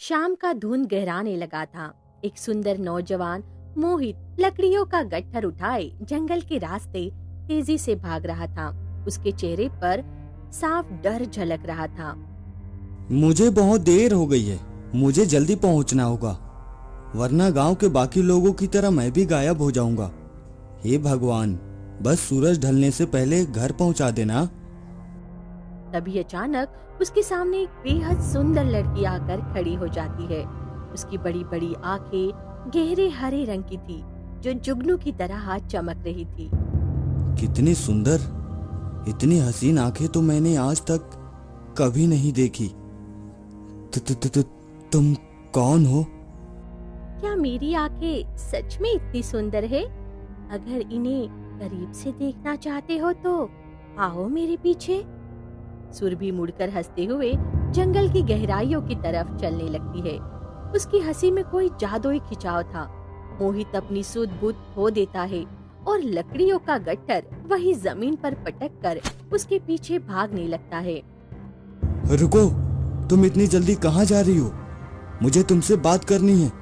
शाम का धुंध गहराने लगा था। एक सुंदर नौजवान मोहित लकड़ियों का गट्ठर उठाए जंगल के रास्ते तेजी से भाग रहा था। उसके चेहरे पर साफ डर झलक रहा था। मुझे बहुत देर हो गई है, मुझे जल्दी पहुंचना होगा, वरना गांव के बाकी लोगों की तरह मैं भी गायब हो जाऊंगा। हे भगवान, बस सूरज ढलने से पहले घर पहुंचा देना। तभी अचानक उसके सामने एक बेहद सुंदर लड़की आकर खड़ी हो जाती है। उसकी बड़ी बड़ी आंखें गहरे हरे रंग की थी, जो जुगनू की तरह चमक रही थी। कितनी सुंदर, इतनी हसीन आंखें तो मैंने आज तक कभी नहीं देखी। तुम कौन हो? क्या मेरी आंखें सच में इतनी सुंदर है? अगर इन्हें करीब से देखना चाहते हो तो आओ मेरे पीछे। सुरभि मुड़कर हंसते हुए जंगल की गहराइयों की तरफ चलने लगती है। उसकी हंसी में कोई जादुई खिंचाव था। मोहित अपनी सुध बुध खो देता है और लकड़ियों का गट्ठर वही जमीन पर पटक कर उसके पीछे भागने लगता है। रुको, तुम इतनी जल्दी कहाँ जा रही हो? मुझे तुमसे बात करनी है,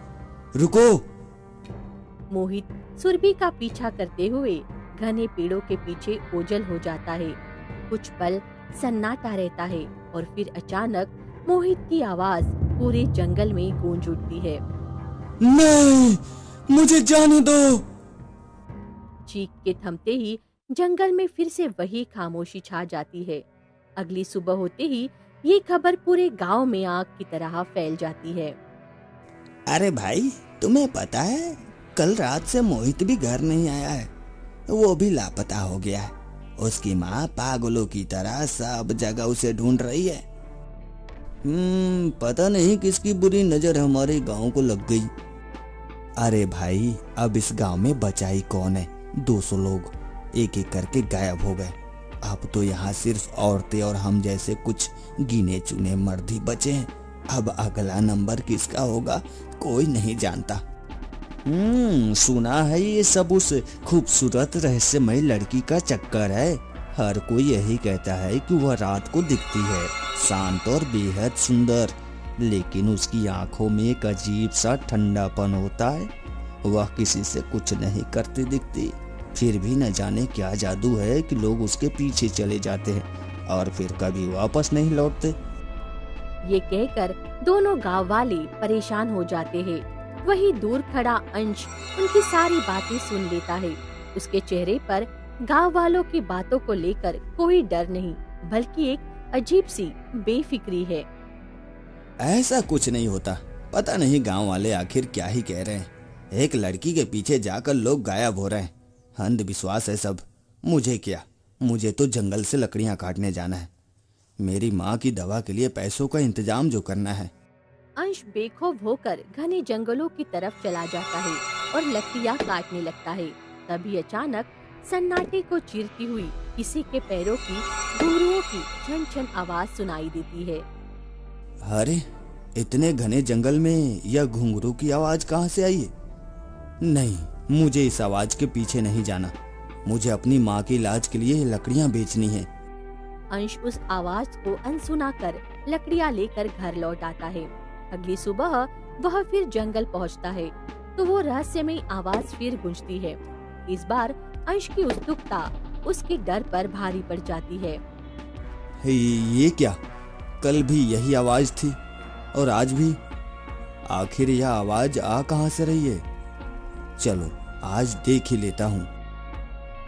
रुको। मोहित सुरभि का पीछा करते हुए घने पेड़ों के पीछे ओझल हो जाता है। कुछ पल सन्नाटा रहता है और फिर अचानक मोहित की आवाज पूरे जंगल में गूंज उठती है। नहीं, मुझे जाने दो। चीख के थमते ही जंगल में फिर से वही खामोशी छा जाती है। अगली सुबह होते ही ये खबर पूरे गांव में आग की तरह फैल जाती है। अरे भाई, तुम्हें पता है कल रात से मोहित भी घर नहीं आया है, वो भी लापता हो गया है। उसकी माँ पागलों की तरह सब जगह उसे ढूंढ रही है। पता नहीं किसकी बुरी नजर हमारे गांव को लग गई। अरे भाई, अब इस गांव में बचा ही कौन है? 200 लोग एक एक करके गायब हो गए। अब तो यहाँ सिर्फ औरतें और हम जैसे कुछ गिने चुने मर्द ही बचे हैं। अब अगला नंबर किसका होगा कोई नहीं जानता। सुना है ये सब उस खूबसूरत रहस्यमय लड़की का चक्कर है। हर कोई यही कहता है कि वह रात को दिखती है, शांत और बेहद सुंदर, लेकिन उसकी आंखों में एक अजीब सा ठंडापन होता है। वह किसी से कुछ नहीं करती दिखती, फिर भी न जाने क्या जादू है कि लोग उसके पीछे चले जाते हैं और फिर कभी वापस नहीं लौटते। ये कहकर दोनों गांव वाले परेशान हो जाते हैं। वही दूर खड़ा अंश उनकी सारी बातें सुन लेता है। उसके चेहरे पर गांव वालों की बातों को लेकर कोई डर नहीं, बल्कि एक अजीब सी बेफिक्री है। ऐसा कुछ नहीं होता, पता नहीं गांव वाले आखिर क्या ही कह रहे हैं। एक लड़की के पीछे जाकर लोग गायब हो रहे हैं। अंधविश्वास है सब। मुझे क्या, मुझे तो जंगल से लकड़ियां काटने जाना है। मेरी माँ की दवा के लिए पैसों का इंतजाम जो करना है। अंश बेखौफ होकर घने जंगलों की तरफ चला जाता है और लकड़ियां काटने लगता है। तभी अचानक सन्नाटे को चीरती हुई किसी के पैरों की घुंघरुओं की छन छन आवाज सुनाई देती है। अरे, इतने घने जंगल में यह घुंघरू की आवाज कहाँ से आई है? नहीं, मुझे इस आवाज के पीछे नहीं जाना। मुझे अपनी माँ के इलाज के लिए लकड़ियाँ बेचनी है। अंश उस आवाज को अनसुना कर लकड़ियाँ लेकर घर लौट आता है। अगली सुबह वह फिर जंगल पहुंचता है तो वो रहस्यमयी आवाज फिर गूंजती है। इस बार अंश की उत्सुकता उसके डर पर भारी पड़ जाती है। ये क्या? कल भी यही आवाज थी और आज भी। आखिर यह आवाज आ कहाँ से रही है? चलो आज देख ही लेता हूँ।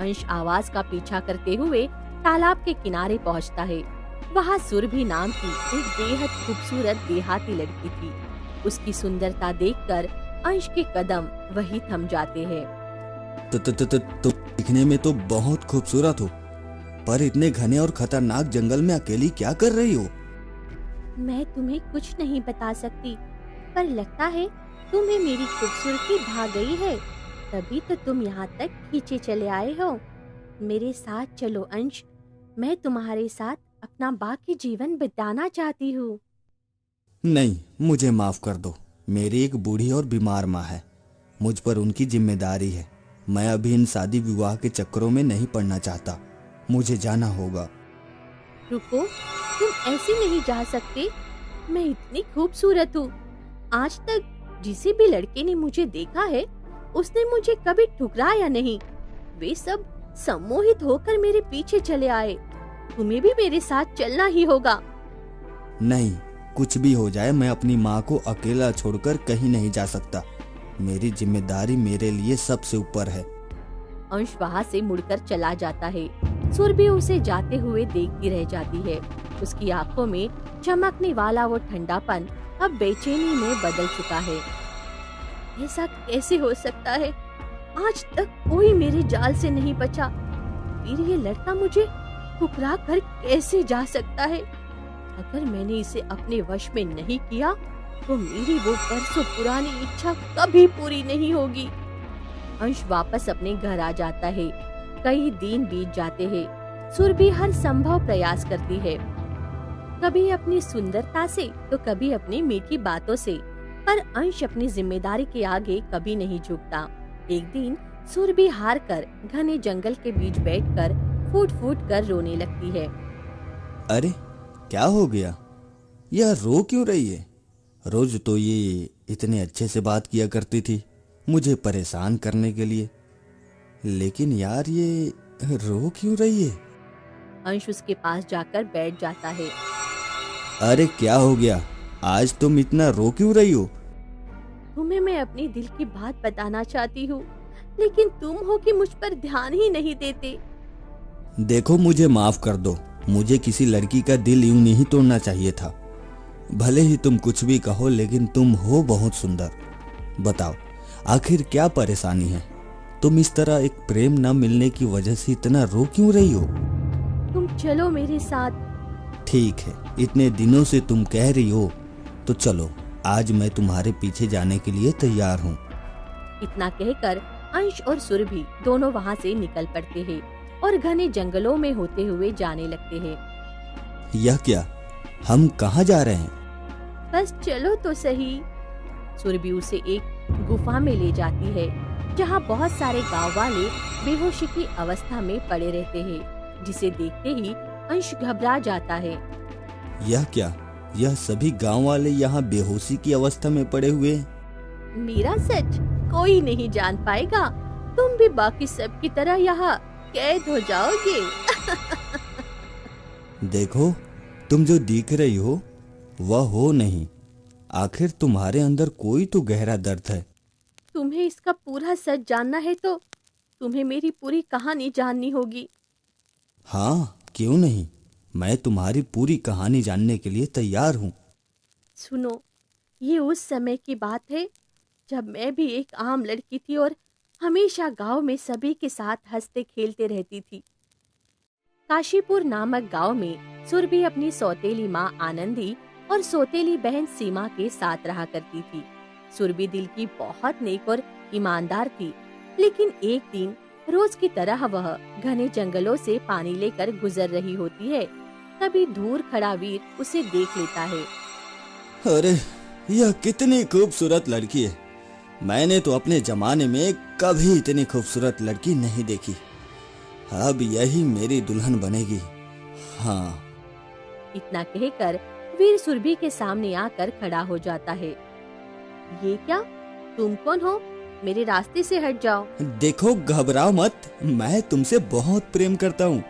अंश आवाज का पीछा करते हुए तालाब के किनारे पहुंचता है। वहाँ सुरभि नाम की एक बेहद खूबसूरत देहाती लड़की थी। उसकी सुंदरता देखकर अंश के कदम वही थम जाते हैं। तो दिखने में तो बहुत खूबसूरत हो, पर इतने घने और खतरनाक जंगल में अकेली क्या कर रही हो? मैं तुम्हें कुछ नहीं बता सकती, पर लगता है तुम्हें मेरी खूबसूरती भा गई है, तभी तो तुम यहाँ तक खींचे चले आए हो। मेरे साथ चलो अंश, मैं तुम्हारे साथ अपना बाकी जीवन बिताना चाहती हूँ। नहीं, मुझे माफ कर दो। मेरी एक बूढ़ी और बीमार माँ है, मुझ पर उनकी जिम्मेदारी है। मैं अभी इन शादी विवाह के चक्करों में नहीं पड़ना चाहता। मुझे जाना होगा। रुको, तुम ऐसे नहीं जा सकते। मैं इतनी खूबसूरत हूँ, आज तक जिस भी लड़के ने मुझे देखा है उसने मुझे कभी ठुकराया नहीं। वे सब सम्मोहित होकर मेरे पीछे चले आए। तुम्हें भी मेरे साथ चलना ही होगा। नहीं, कुछ भी हो जाए मैं अपनी माँ को अकेला छोड़कर कहीं नहीं जा सकता। मेरी जिम्मेदारी मेरे लिए सबसे ऊपर है। अंश वहाँ से मुड़कर चला जाता है। सुरभि उसे जाते हुए देखती रह जाती है। उसकी आंखों में चमकने वाला वो ठंडापन अब बेचैनी में बदल चुका है। ऐसा कैसे हो सकता है? आज तक कोई मेरे जाल से नहीं बचा, फिर ये लड़का मुझे ठुकरा कर कैसे जा सकता है? अगर मैंने इसे अपने वश में नहीं किया तो मेरी वो बरसों पुरानी इच्छा कभी पूरी नहीं होगी। अंश वापस अपने घर आ जाता है। कई दिन बीत जाते हैं। सुरभि हर संभव प्रयास करती है, कभी अपनी सुंदरता से तो कभी अपनी मीठी बातों से, पर अंश अपनी जिम्मेदारी के आगे कभी नहीं झुकता। एक दिन सुरभि हार कर घने जंगल के बीच बैठकर फूट फूट कर रोने लगती है। अरे क्या हो गया? यह रो क्यों रही है? रोज तो ये इतने अच्छे से बात किया करती थी मुझे परेशान करने के लिए, लेकिन यार ये रो क्यों रही है? अंश उसके पास जाकर बैठ जाता है। अरे क्या हो गया? आज तुम इतना रो क्यों रही हो? तुम्हें मैं अपनी दिल की बात बताना चाहती हूँ, लेकिन तुम हो कि मुझ पर ध्यान ही नहीं देते। देखो मुझे माफ कर दो, मुझे किसी लड़की का दिल यूं नहीं तोड़ना चाहिए था। भले ही तुम कुछ भी कहो, लेकिन तुम हो बहुत सुंदर। बताओ आखिर क्या परेशानी है? तुम इस तरह एक प्रेम न मिलने की वजह से इतना रो क्यों रही हो? तुम चलो मेरे साथ। ठीक है, इतने दिनों से तुम कह रही हो तो चलो, आज मैं तुम्हारे पीछे जाने के लिए तैयार हूँ। इतना कहकर अंश और सुरभि दोनों वहाँ से निकल पड़ते हैं और घने जंगलों में होते हुए जाने लगते हैं। यह क्या? हम कहाँ जा रहे हैं? बस चलो तो सही। सुरभि उसे एक गुफा में ले जाती है, जहाँ बहुत सारे गांव वाले बेहोशी की अवस्था में पड़े रहते हैं, जिसे देखते ही अंश घबरा जाता है। यह क्या? यह सभी गांव वाले यहाँ बेहोशी की अवस्था में पड़े हुए हैं? मेरा सच कोई नहीं जान पाएगा। तुम भी बाकी सब की तरह यहाँ कैद हो जाओगे। देखो, तुम जो दिख रही हो वह हो नहीं। आखिर तुम्हारे अंदर कोई तो गहरा दर्द है। तुम्हें इसका पूरा सच जानना है तो तुम्हें मेरी पूरी कहानी जाननी होगी। हाँ, क्यों नहीं, मैं तुम्हारी पूरी कहानी जानने के लिए तैयार हूँ। सुनो, ये उस समय की बात है जब मैं भी एक आम लड़की थी और हमेशा गांव में सभी के साथ हंसते खेलते रहती थी। काशीपुर नामक गांव में सुरभि अपनी सौतेली माँ आनंदी और सौतेली बहन सीमा के साथ रहा करती थी। सुरभि दिल की बहुत नेक और ईमानदार थी, लेकिन एक दिन रोज की तरह वह घने जंगलों से पानी लेकर गुजर रही होती है। तभी दूर खड़ा वीर उसे देख लेता है। अरे यह कितनी खूबसूरत लड़की है। मैंने तो अपने जमाने में कभी इतनी खूबसूरत लड़की नहीं देखी। अब यही मेरी दुल्हन बनेगी। हाँ। इतना कहकर वीर सुरभि के सामने आकर खड़ा हो जाता है। ये क्या? तुम कौन हो? मेरे रास्ते से हट जाओ। देखो, घबराओ मत, मैं तुमसे बहुत प्रेम करता हूँ।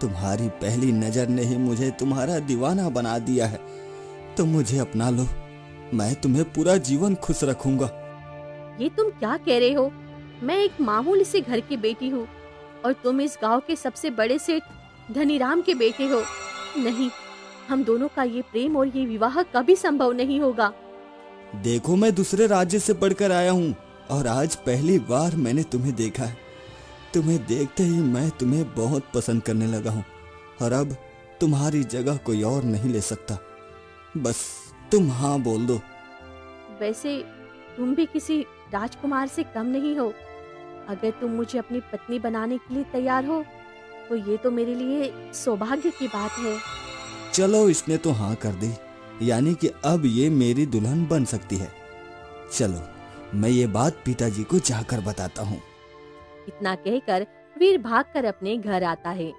तुम्हारी पहली नजर ने ही मुझे तुम्हारा दीवाना बना दिया है। तुम मुझे अपना लो, मैं तुम्हें पूरा जीवन खुश रखूंगा। ये तुम क्या कह रहे हो? मैं एक मामूली से घर की बेटी हूँ और तुम इस गांव के सबसे बड़े सेठ धनीराम के बेटे हो। नहीं, हम दोनों का ये प्रेम और ये विवाह कभी संभव नहीं होगा। देखो, मैं दूसरे राज्य से पढ़कर आया हूँ और आज पहली बार मैंने तुम्हें देखा है। तुम्हें देखते ही मैं तुम्हें बहुत पसंद करने लगा हूँ और अब तुम्हारी जगह कोई और नहीं ले सकता। बस तुम हाँ बोल दो। वैसे तुम भी किसी राजकुमार से कम नहीं हो। अगर तुम मुझे अपनी पत्नी बनाने के लिए तैयार हो तो ये तो मेरे लिए सौभाग्य की बात है। चलो, इसने तो हाँ कर दी, यानी कि अब ये मेरी दुल्हन बन सकती है। चलो, मैं ये बात पिताजी को जाकर बताता हूँ। इतना कहकर वीर भागकर अपने घर आता है।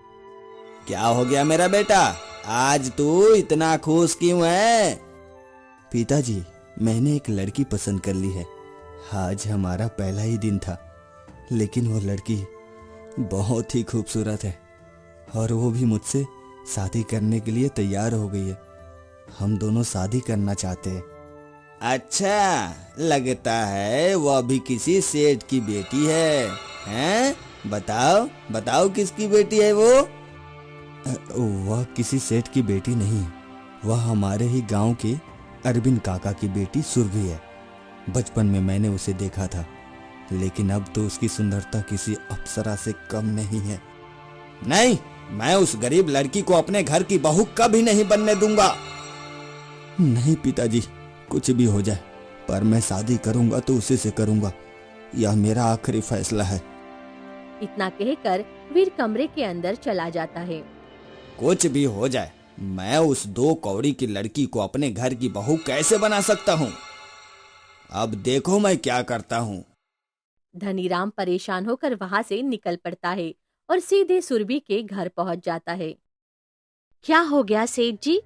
क्या हो गया मेरा बेटा? आज तू इतना खुश क्यों है? पिताजी, मैंने एक लड़की पसंद कर ली है। आज हमारा पहला ही दिन था, लेकिन वो लड़की बहुत ही खूबसूरत है और वो भी मुझसे शादी करने के लिए तैयार हो गई है। हम दोनों शादी करना चाहते हैं। अच्छा, लगता है वह भी किसी सेठ की बेटी है, हैं? बताओ बताओ किसकी बेटी है वो? वह किसी सेठ की बेटी नहीं है, वह हमारे ही गांव के अरविंद काका की बेटी सुरभि है। बचपन में मैंने उसे देखा था, लेकिन अब तो उसकी सुंदरता किसी अप्सरा से कम नहीं है। नहीं, मैं उस गरीब लड़की को अपने घर की बहू कभी नहीं बनने दूंगा। नहीं पिताजी, कुछ भी हो जाए, पर मैं शादी करूंगा तो उसी से करूंगा। यह मेरा आखिरी फैसला है। इतना कहकर वीर कमरे के अंदर चला जाता है। कुछ भी हो जाए, मैं उस 2 कौड़ी की लड़की को अपने घर की बहू कैसे बना सकता हूँ? अब देखो मैं क्या करता हूँ। धनीराम परेशान होकर वहां से निकल पड़ता है और सीधे सुरभि के घर पहुंच जाता है। क्या हो गया सेठ जी,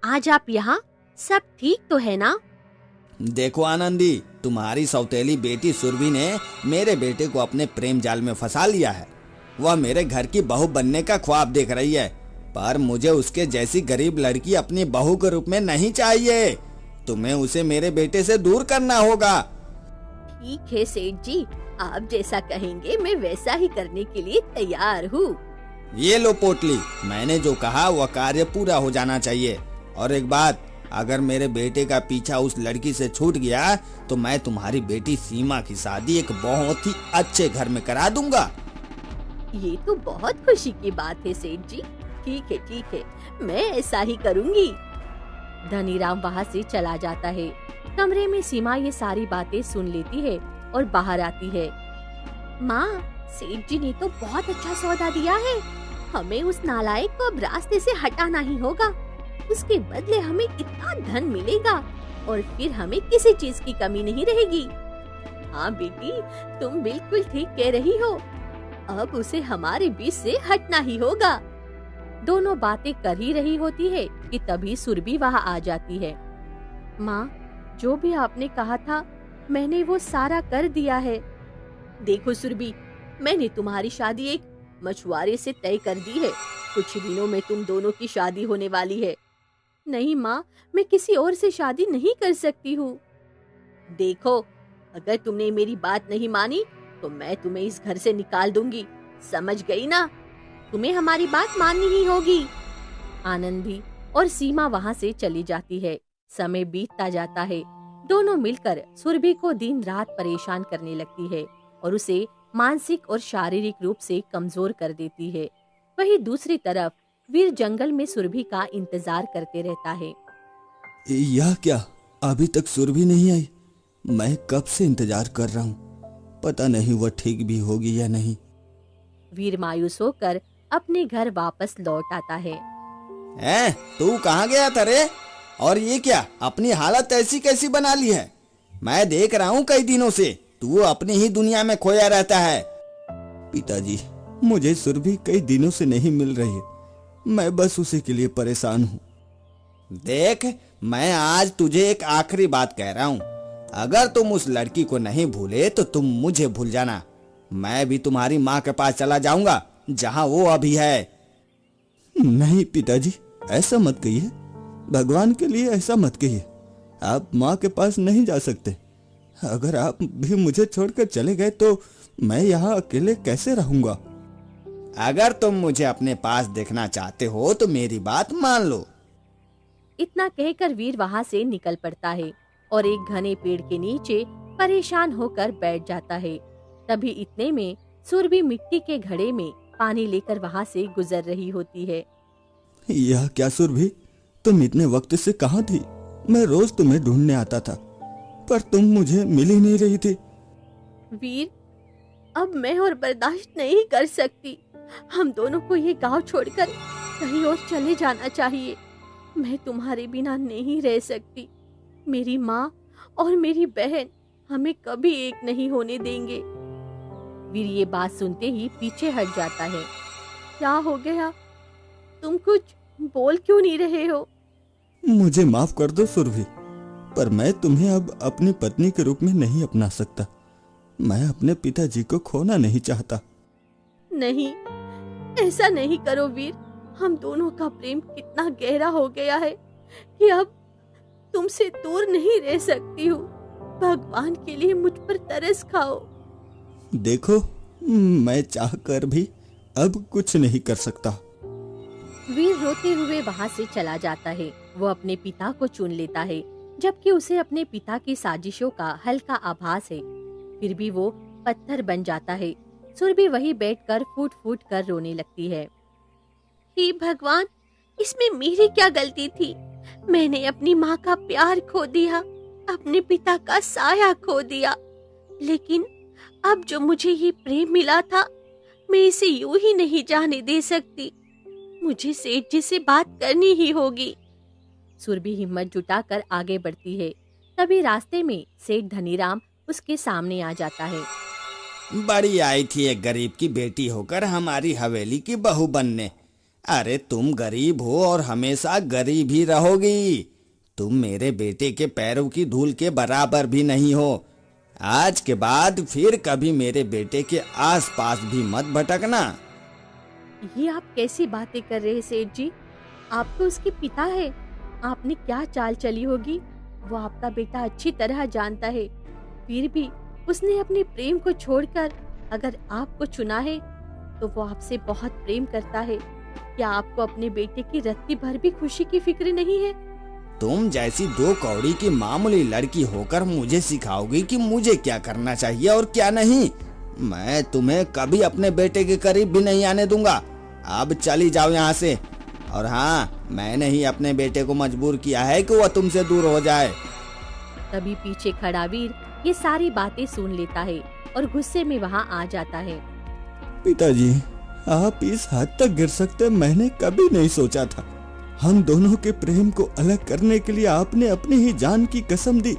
आज आप यहाँ? सब ठीक तो है ना? देखो आनंदी, तुम्हारी सौतेली बेटी सुरभि ने मेरे बेटे को अपने प्रेम जाल में फंसा लिया है। वह मेरे घर की बहू बनने का ख्वाब देख रही है, पर मुझे उसके जैसी गरीब लड़की अपनी बहू के रूप में नहीं चाहिए। तुम्हें उसे मेरे बेटे से दूर करना होगा। ठीक है सेठ जी, आप जैसा कहेंगे मैं वैसा ही करने के लिए तैयार हूँ। ये लो पोटली, मैंने जो कहा वह कार्य पूरा हो जाना चाहिए। और एक बात, अगर मेरे बेटे का पीछा उस लड़की से छूट गया तो मैं तुम्हारी बेटी सीमा की शादी एक बहुत ही अच्छे घर में करा दूंगा। ये तो बहुत खुशी की बात है सेठ जी। ठीक है, मैं ऐसा ही करूँगी। धनीराम वहाँ से चला जाता है। कमरे में सीमा ये सारी बातें सुन लेती है और बाहर आती है। माँ, सेठ जी ने तो बहुत अच्छा सौदा दिया है। हमें उस नालायक को अब रास्ते से हटाना ही होगा। उसके बदले हमें इतना धन मिलेगा और फिर हमें किसी चीज की कमी नहीं रहेगी। हाँ बेटी, तुम बिल्कुल ठीक कह रही हो। अब उसे हमारे बीच से हटना ही होगा। दोनों बातें कर ही रही होती है कि तभी सुरभि वहाँ आ जाती है। माँ, जो भी आपने कहा था मैंने वो सारा कर दिया है। देखो सुरभि, मैंने तुम्हारी शादी एक मछुआरे से तय कर दी है। कुछ दिनों में तुम दोनों की शादी होने वाली है। नहीं माँ, मैं किसी और से शादी नहीं कर सकती हूँ। देखो, अगर तुमने मेरी बात नहीं मानी तो मैं तुम्हें इस घर से निकाल दूंगी। समझ गई ना? तुम्हें हमारी बात माननी ही होगी। आनंद भी और सीमा वहाँ से चली जाती है। समय बीतता जाता है। दोनों मिलकर सुरभि को दिन रात परेशान करने लगती है और उसे मानसिक और शारीरिक रूप से कमजोर कर देती है। वहीं दूसरी तरफ वीर जंगल में सुरभि का इंतजार करते रहता है। यह क्या, अभी तक सुरभि नहीं आई? मैं कब से इंतजार कर रहा हूँ, पता नहीं वह ठीक भी होगी या नहीं। वीर मायूस होकर अपने घर वापस लौट आता है। तू कहाँ गया था रे? और ये क्या, अपनी हालत ऐसी कैसी बना ली है? मैं देख रहा हूँ कई दिनों से तू अपनी ही दुनिया में खोया रहता है। पिताजी, मुझे सुरभि कई दिनों से नहीं मिल रही है। मैं बस उसी के लिए परेशान हूँ। देख, मैं आज तुझे एक आखिरी बात कह रहा हूँ। अगर तुम उस लड़की को नहीं भूले तो तुम मुझे भूल जाना। मैं भी तुम्हारी माँ के पास चला जाऊंगा, जहाँ वो अभी है। नहीं पिताजी, ऐसा मत कहिए। भगवान के लिए ऐसा मत कहिए। आप माँ के पास नहीं जा सकते। अगर आप भी मुझे छोड़कर चले गए तो मैं यहाँ अकेले कैसे रहूंगा? अगर तुम मुझे अपने पास देखना चाहते हो तो मेरी बात मान लो। इतना कहकर वीर वहाँ से निकल पड़ता है और एक घने पेड़ के नीचे परेशान होकर बैठ जाता है। तभी इतने में सुरभि मिट्टी के घड़े में पानी लेकर वहाँ से गुजर रही होती है। यह क्या सुरभि, तुम इतने वक्त से कहाँ थी? मैं रोज तुम्हें ढूंढने आता था, पर तुम मुझे मिल ही नहीं रही थी। वीर, अब मैं और बर्दाश्त नहीं कर सकती। हम दोनों को ये गांव छोड़कर कहीं और चले जाना चाहिए। मैं तुम्हारे बिना नहीं रह सकती। मेरी माँ और मेरी बहन हमें कभी एक नहीं होने देंगे। वीर ये बात सुनते ही पीछे हट जाता है। क्या हो गया? तुम कुछ बोल क्यों नहीं रहे हो? मुझे माफ कर दो सुरभि, पर मैं तुम्हें अब अपनी पत्नी के रूप में नहीं अपना सकता। मैं अपने पिताजी को खोना नहीं चाहता। नहीं, ऐसा नहीं करो वीर। हम दोनों का प्रेम कितना गहरा हो गया है कि अब तुमसे दूर नहीं रह सकती हूँ। भगवान के लिए मुझ पर तरस खाओ। देखो, मैं चाहकर भी अब कुछ नहीं कर सकता। वीर रोते हुए वहाँ से चला जाता है। वो अपने पिता को चुन लेता है, जबकि उसे अपने पिता की साजिशों का हल्का आभास है। फिर भी वो पत्थर बन जाता है। सुरभि वहीं बैठकर फूट फूट कर रोने लगती है। हे भगवान, इसमें मेरी क्या गलती थी? मैंने अपनी माँ का प्यार खो दिया, अपने पिता का साया खो दिया। लेकिन अब जो मुझे ये प्रेम मिला था, मैं इसे यूं ही नहीं जाने दे सकती। मुझे सेठ जी से बात करनी ही होगी। सुरभि हिम्मत जुटाकर आगे बढ़ती है। तभी रास्ते में सेठ धनीराम उसके सामने आ जाता है। बड़ी आई थी एक गरीब की बेटी होकर हमारी हवेली की बहू बनने। अरे तुम गरीब हो और हमेशा गरीब ही रहोगी। तुम मेरे बेटे के पैरों की धूल के बराबर भी नहीं हो। आज के बाद फिर कभी मेरे बेटे के आसपास भी मत भटकना। ये आप कैसी बातें कर रहे हैं सेठ जी? आप तो उसके पिता है। आपने क्या चाल चली होगी वो आपका बेटा अच्छी तरह जानता है। फिर भी उसने अपने प्रेम को छोड़कर अगर आपको चुना है तो वो आपसे बहुत प्रेम करता है। क्या आपको अपने बेटे की रत्ती भर भी खुशी की फिक्र नहीं है? तुम जैसी दो कौड़ी की मामूली लड़की होकर मुझे सिखाओगी कि मुझे क्या करना चाहिए और क्या नहीं। मैं तुम्हें कभी अपने बेटे के करीब भी नहीं आने दूंगा। अब चली जाओ यहाँ से। और हाँ, मैंने ही अपने बेटे को मजबूर किया है कि वह तुमसे दूर हो जाए। तभी पीछे खड़ा वीर ये सारी बातें सुन लेता है और गुस्से में वहाँ आ जाता है। पिताजी, आप इस हद तक गिर सकते मैंने कभी नहीं सोचा था। हम दोनों के प्रेम को अलग करने के लिए आपने अपनी ही जान की कसम दी।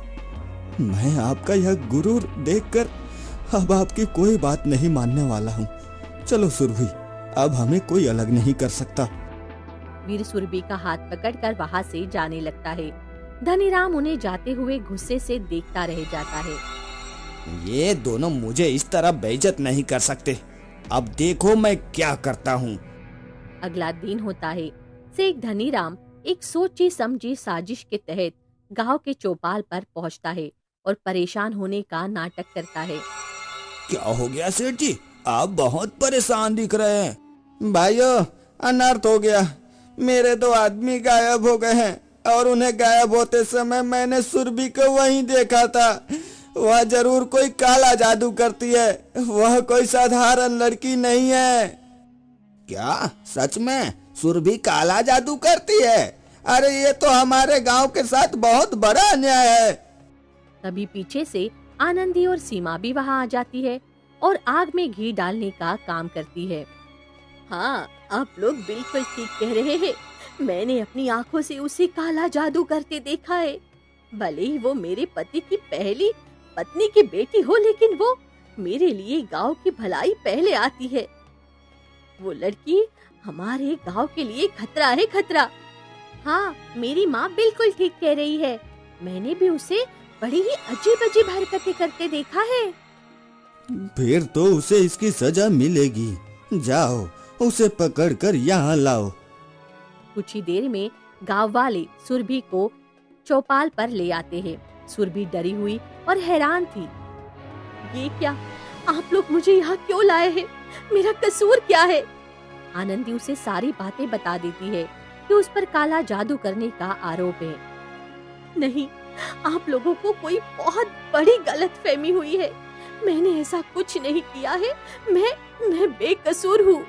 मैं आपका यह गुरूर देखकर अब आपकी कोई बात नहीं मानने वाला हूँ। चलो सुरभि, अब हमें कोई अलग नहीं कर सकता। वीर सुरभि का हाथ पकड़कर वहाँ से जाने लगता है। धनीराम उन्हें जाते हुए गुस्से से देखता रह जाता है। ये दोनों मुझे इस तरह बेइज्जत नहीं कर सकते। अब देखो मैं क्या करता हूँ। अगला दिन होता है। सेठ धनीराम एक सोची समझी साजिश के तहत गांव के चौपाल पर पहुंचता है और परेशान होने का नाटक करता है। क्या हो गया सेठ जी? आप बहुत परेशान दिख रहे हैं। भाइयों, अनर्थ हो गया। मेरे दो आदमी गायब हो गए हैं और उन्हें गायब होते समय मैंने सुरभि को वहीं देखा था। वह जरूर कोई काला जादू करती है। वह कोई साधारण लड़की नहीं है। क्या सच में सुरभि काला जादू करती है? अरे ये तो हमारे गांव के साथ बहुत बड़ा अन्याय है। तभी पीछे से आनंदी और सीमा भी वहां आ जाती है और आग में घी डालने का काम करती है। हाँ, आप लोग बिल्कुल ठीक कह रहे हैं। मैंने अपनी आंखों से उसे काला जादू करते देखा है। भले ही वो मेरे पति की पहली पत्नी की बेटी हो, लेकिन वो मेरे लिए गांव की भलाई पहले आती है। वो लड़की हमारे गांव के लिए खतरा है, खतरा। हाँ, मेरी माँ बिल्कुल ठीक कह रही है। मैंने भी उसे बड़ी ही अजीब अजीब हरकतें करते देखा है। फिर तो उसे इसकी सजा मिलेगी। जाओ, उसे पकड़कर यहाँ लाओ। कुछ ही देर में गांव वाले सुरभि को चौपाल पर ले आते हैं। सुरभि डरी हुई और हैरान थी। ये क्या? आप लोग मुझे यहाँ क्यों लाए हैं? मेरा कसूर क्या है? आनंदी उसे सारी बातें बता देती है कि उस पर काला जादू करने का आरोप है। नहीं, आप लोगों को कोई बहुत बड़ी गलतफहमी हुई है। मैंने ऐसा कुछ नहीं किया है। मैं बेकसूर हूँ।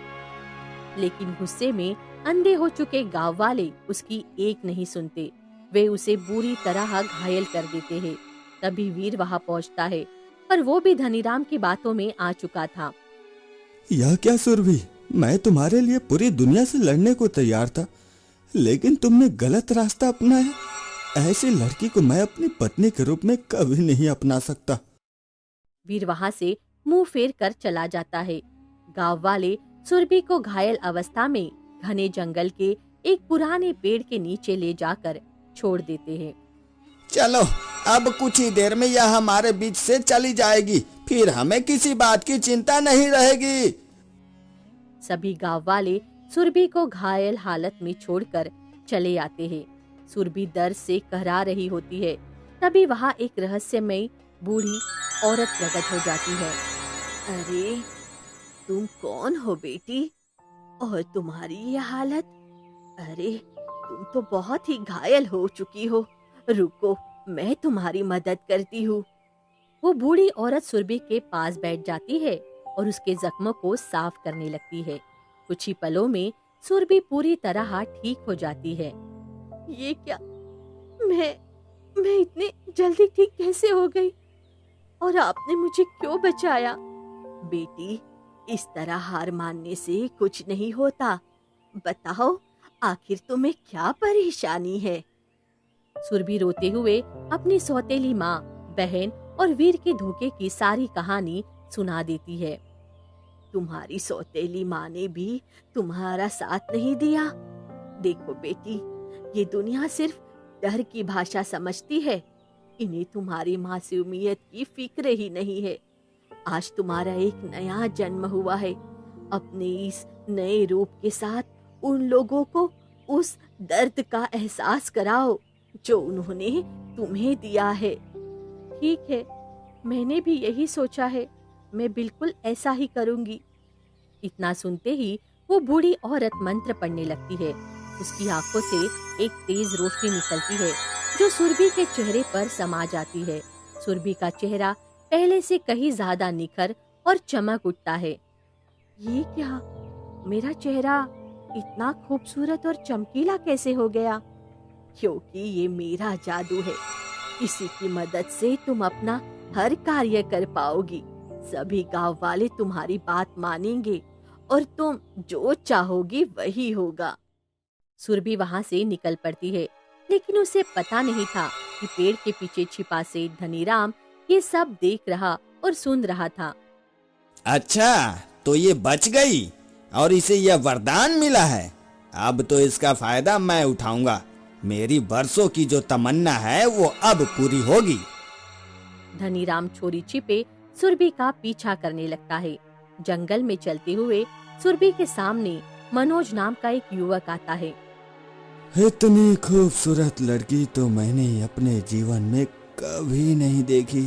लेकिन गुस्से में अंधे हो चुके गांव वाले उसकी एक नहीं सुनते। वे उसे बुरी तरह घायल कर देते हैं। तभी वीर वहां पहुंचता है, पर वो भी धनीराम की बातों में आ चुका था। यह क्या सुरभि? मैं तुम्हारे लिए पूरी दुनिया से लड़ने को तैयार था, लेकिन तुमने गलत रास्ता अपनाया। ऐसी लड़की को मैं अपनी पत्नी के रूप में कभी नहीं अपना सकता। वीर वहां से मुंह फेर कर चला जाता है। गांव वाले सुरभि को घायल अवस्था में घने जंगल के एक पुराने पेड़ के नीचे ले जाकर छोड़ देते हैं। चलो, अब कुछ ही देर में यह हमारे बीच से चली जाएगी, फिर हमें किसी बात की चिंता नहीं रहेगी। सभी गांव वाले सुरभि को घायल हालत में छोड़कर चले आते हैं। सुरभि दर्द से कहरा रही होती है। तभी वहाँ एक रहस्यमयी बूढ़ी औरत प्रकट हो जाती है। अरे, तुम कौन हो बेटी, और तुम्हारी ये हालत? अरे, तुम तो बहुत ही घायल हो चुकी हो। रुको, मैं तुम्हारी मदद करती हूँ। वो बूढ़ी औरत सुरभि के पास बैठ जाती है और उसके जख्मों को साफ करने लगती है। कुछ ही पलों में सुरभि पूरी तरह ठीक हो जाती है। ये क्या, मैं इतने जल्दी ठीक कैसे हो गई, और आपने मुझे क्यों बचाया? बेटी, इस तरह हार मानने से कुछ नहीं होता। बताओ, आखिर तुम्हें क्या परेशानी है? सुरभि रोते हुए अपनी सौतेली माँ, बहन और वीर के धोखे की सारी कहानी सुना देती है। तुम्हारी सौतेली माँ ने भी तुम्हारा साथ नहीं दिया। देखो बेटी, ये दुनिया सिर्फ डर की भाषा समझती है। इन्हें तुम्हारी मासूमियत की फिक्र ही नहीं है। आज तुम्हारा एक नया जन्म हुआ है। अपने इस नए रूप के साथ उन लोगों को उस दर्द का एहसास कराओ जो उन्होंने तुम्हें दिया है। ठीक है, मैंने भी यही सोचा है। मैं बिल्कुल ऐसा ही करूंगी। इतना सुनते ही वो बूढ़ी औरत मंत्र पढ़ने लगती है। उसकी आंखों से एक तेज रोशनी निकलती है जो सुरभि के चेहरे पर समा जाती है। सुरभि का चेहरा पहले से कहीं ज्यादा निखर और चमक उठता है। ये क्या, मेरा चेहरा इतना खूबसूरत और चमकीला कैसे हो गया? क्योंकि ये मेरा जादू है। इसी की मदद से तुम अपना हर कार्य कर पाओगी। सभी गांव वाले तुम्हारी बात मानेंगे और तुम जो चाहोगी वही होगा। सुरभि वहां से निकल पड़ती है, लेकिन उसे पता नहीं था कि पेड़ के पीछे छिपा सेठ धनीराम ये सब देख रहा और सुन रहा था। अच्छा, तो ये बच गई और इसे यह वरदान मिला है। अब तो इसका फायदा मैं उठाऊंगा। मेरी बरसों की जो तमन्ना है वो अब पूरी होगी। धनीराम चोरी छिपे सुरभि का पीछा करने लगता है। जंगल में चलते हुए सुरभि के सामने मनोज नाम का एक युवक आता है। इतनी खूबसूरत लड़की तो मैंने अपने जीवन में कभी नहीं देखी।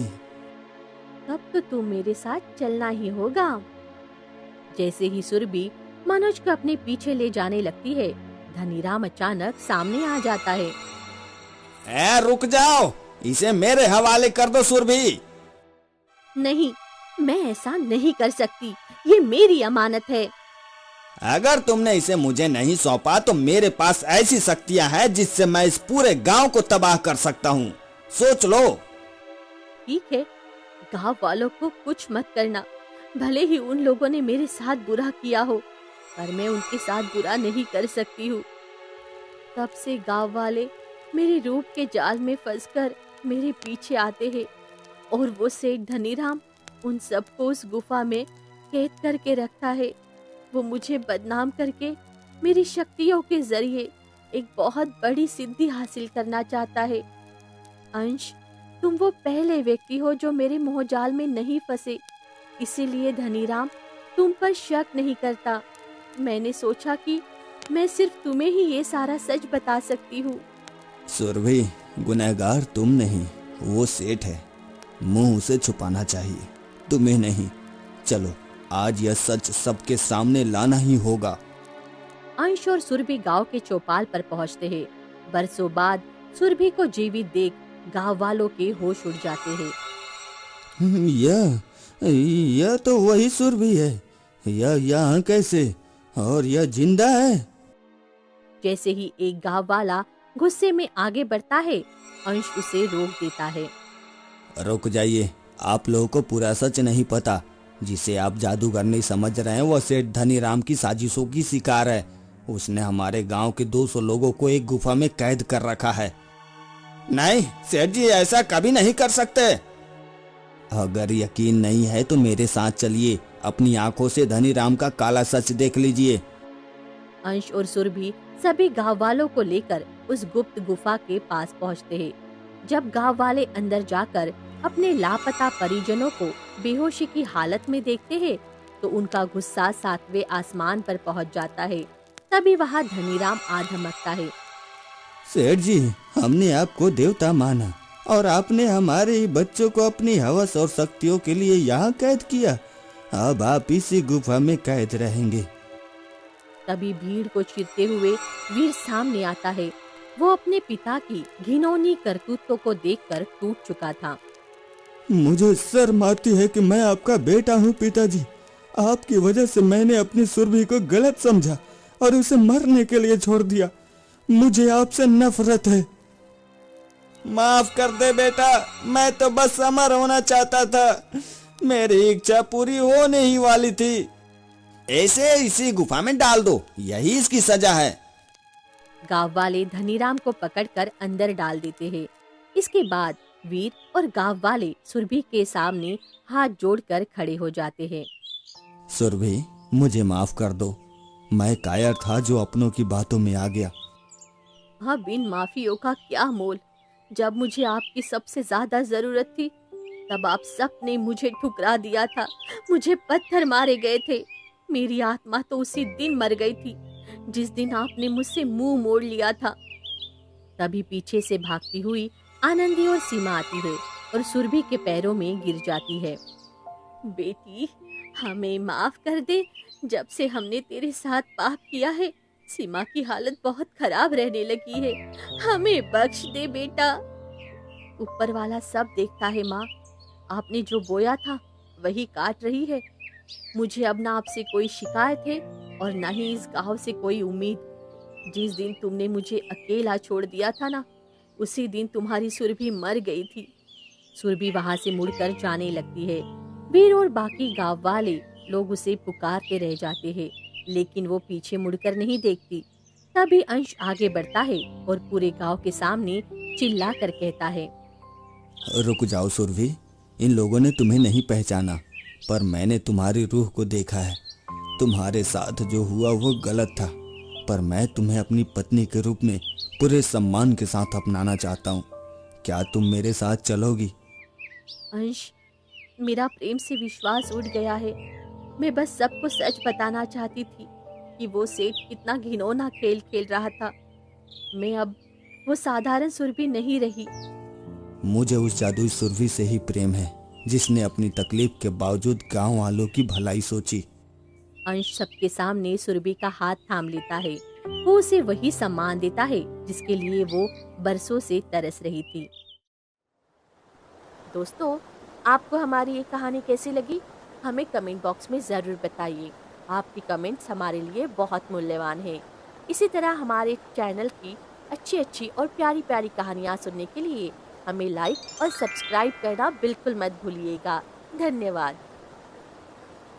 तब तो तुम मेरे साथ चलना ही होगा। जैसे ही सुरभि मनोज को अपने पीछे ले जाने लगती है, धनीराम अचानक सामने आ जाता है। रुक जाओ, इसे मेरे हवाले कर दो सुरभि। नहीं, मैं ऐसा नहीं कर सकती। ये मेरी अमानत है। अगर तुमने इसे मुझे नहीं सौंपा तो मेरे पास ऐसी शक्तियां हैं जिससे मैं इस पूरे गांव को तबाह कर सकता हूँ। सोच लो। ठीक है, गांव वालों को कुछ मत करना। भले ही उन लोगों ने मेरे साथ बुरा किया हो, पर मैं उनके साथ बुरा नहीं कर सकती हूँ। तब से गांव वाले मेरे रूप के जाल में फंसकर मेरे पीछे आते हैं, और वो सेठ धनीराम उन सबको उस गुफा में कैद करके रखता है। वो मुझे बदनाम करके मेरी शक्तियों के जरिए एक बहुत बड़ी सिद्धि हासिल करना चाहता है। अंश, तुम वो पहले व्यक्ति हो जो मेरे मोहजाल में नहीं फंसे, इसीलिए धनीराम तुम पर शक नहीं करता। मैंने सोचा कि मैं सिर्फ तुम्हें ही ये सारा सच बता सकती हूँ। सुरभि, गुनहगार तुम नहीं, वो सेठ है। मुंह उसे छुपाना चाहिए, तुम्हें नहीं। चलो, आज यह सच सबके सामने लाना ही होगा। अंश और सुरभि गांव के चौपाल पर पहुंचते हैं। बरसों बाद सुरभि को जीवित देख गांव वालों के होश उड़ जाते हैं। यह तो वही सुरभि है। यह यहाँ कैसे, और यह जिंदा है? जैसे ही एक गांव वाला गुस्से में आगे बढ़ता है, अंश उसे रोक देता है। रुक जाइए, आप लोगों को पूरा सच नहीं पता। जिसे आप जादूगर नहीं समझ रहे हैं, वो सेठ धनीराम की साजिशों की शिकार है। उसने हमारे गांव के 200 लोगों को एक गुफा में कैद कर रखा है। नहीं सेठ जी, ऐसा कभी नहीं कर सकते। अगर यकीन नहीं है तो मेरे साथ चलिए, अपनी आंखों से धनीराम का काला सच देख लीजिए। अंश और सुरभि सभी गांव वालों को लेकर उस गुप्त गुफा के पास पहुंचते हैं। जब गांव वाले अंदर जाकर अपने लापता परिजनों को बेहोशी की हालत में देखते हैं, तो उनका गुस्सा 7वें आसमान पर पहुंच जाता है। तभी वहां धनीराम आ धमकता है। सेठ जी, हमने आपको देवता माना और आपने हमारे ही बच्चों को अपनी हवस और शक्तियों के लिए यहाँ कैद किया। अब आप इसी गुफा में कैद रहेंगे। तभी भीड़ को चीरते हुए वीर सामने आता है। वो अपने पिता की घिनौनी करतूतों को देखकर टूट चुका था। मुझे शर्म आती है कि मैं आपका बेटा हूँ पिताजी। आपकी वजह से मैंने अपनी सुरभि को गलत समझा और उसे मरने के लिए छोड़ दिया। मुझे आपसे नफरत है। माफ कर दे बेटा, मैं तो बस अमर होना चाहता था। मेरी इच्छा पूरी होने ही वाली थी। ऐसे इसी गुफा में डाल दो, यही इसकी सजा है। गांव वाले धनीराम को पकड़कर अंदर डाल देते हैं। इसके बाद वीर और गांव वाले सुरभि के सामने हाथ जोड़कर खड़े हो जाते हैं। सुरभि, मुझे माफ कर दो। मैं कायर था जो अपनों की बातों में आ गया। हाँ, बिन माफियों का क्या मोल। जब मुझे आपकी सबसे ज्यादा जरूरत थी, तब आप सबने मुझे ठुकरा दिया था। मुझे पत्थर मारे गए थे। मेरी आत्मा तो उसी दिन मर गई थी जिस दिन आपने मुझसे मुंह मोड़ लिया था। तभी पीछे से भागती हुई आनंदी और सीमा आती है और सुरभि के पैरों में गिर जाती है। बेटी, हमें माफ कर दे। जब से हमने तेरे साथ पाप किया है, सीमा की हालत बहुत खराब रहने लगी है। हमें बख्श दे बेटा। ऊपर वाला सब देखता है माँ। आपने जो बोया था वही काट रही है। मुझे अब ना आपसे कोई शिकायत है और ना ही इस गांव से कोई उम्मीद। जिस दिन तुमने मुझे अकेला छोड़ दिया था ना, उसी दिन तुम्हारी सुरभि मर गई थी। सुरभि वहां से मुड़कर जाने लगती है। वीर और बाकी गांव वाले लोग उसे पुकारते रह जाते हैं, लेकिन वो पीछे मुड़कर नहीं देखती। तभी अंश आगे बढ़ता है और पूरे गांव के सामने चिल्ला कर कहता है। रुक जाओ सुरभि, इन लोगों ने तुम्हें नहीं पहचाना, पर मैंने तुम्हारी रूह को देखा है। तुम्हारे साथ जो हुआ वो गलत था, पर मैं तुम्हें अपनी पत्नी के रूप में पूरे सम्मान के साथ अपनाना चाहता हूँ। क्या तुम मेरे साथ चलोगी? अंश, मेरा प्रेम से विश्वास उठ गया है। मैं बस सबको सच बताना चाहती थी कि वो सेठ कितना घिनौना खेल खेल रहा था। मैं अब वो साधारण सुरभि नहीं रही। मुझे उस जादुई सुरभि से ही प्रेम है जिसने अपनी तकलीफ के बावजूद गांव वालों की भलाई सोची। अंश सबके सामने सुरभि का हाथ थाम लेता है। वो उसे वही सम्मान देता है जिसके लिए वो बरसों से तरस रही थी। दोस्तों, आपको हमारी ये कहानी कैसी लगी? हमें कमेंट बॉक्स में ज़रूर बताइए। आपकी कमेंट्स हमारे लिए बहुत मूल्यवान है। इसी तरह हमारे चैनल की अच्छी अच्छी और प्यारी प्यारी कहानियाँ सुनने के लिए हमें लाइक और सब्सक्राइब करना बिल्कुल मत भूलिएगा। धन्यवाद।